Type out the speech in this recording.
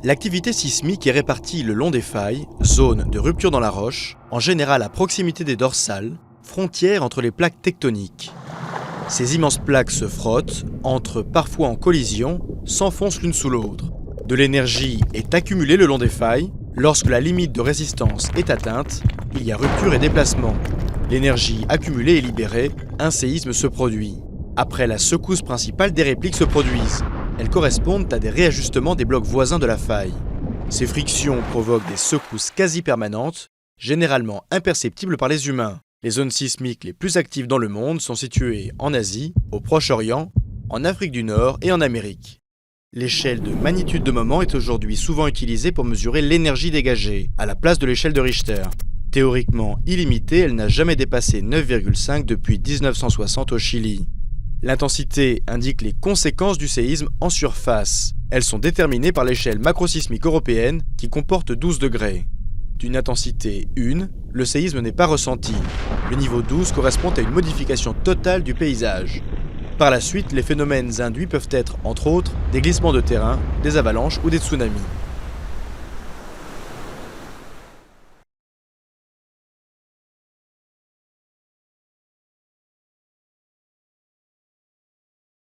L'activité sismique est répartie le long des failles, zones de rupture dans la roche, en général à proximité des dorsales, frontières entre les plaques tectoniques. Ces immenses plaques se frottent, entrent parfois en collision, s'enfoncent l'une sous l'autre. De l'énergie est accumulée le long des failles. Lorsque la limite de résistance est atteinte, il y a rupture et déplacement. L'énergie accumulée est libérée, un séisme se produit. Après la secousse principale, des répliques se produisent. Elles correspondent à des réajustements des blocs voisins de la faille. Ces frictions provoquent des secousses quasi permanentes, généralement imperceptibles par les humains. Les zones sismiques les plus actives dans le monde sont situées en Asie, au Proche-Orient, en Afrique du Nord et en Amérique. L'échelle de magnitude de moment est aujourd'hui souvent utilisée pour mesurer l'énergie dégagée, à la place de l'échelle de Richter. Théoriquement illimitée, elle n'a jamais dépassé 9,5 depuis 1960 au Chili. L'intensité indique les conséquences du séisme en surface. Elles sont déterminées par l'échelle macrosismique européenne qui comporte 12 degrés. D'une intensité 1, le séisme n'est pas ressenti. Le niveau 12 correspond à une modification totale du paysage. Par la suite, les phénomènes induits peuvent être, entre autres, des glissements de terrain, des avalanches ou des tsunamis.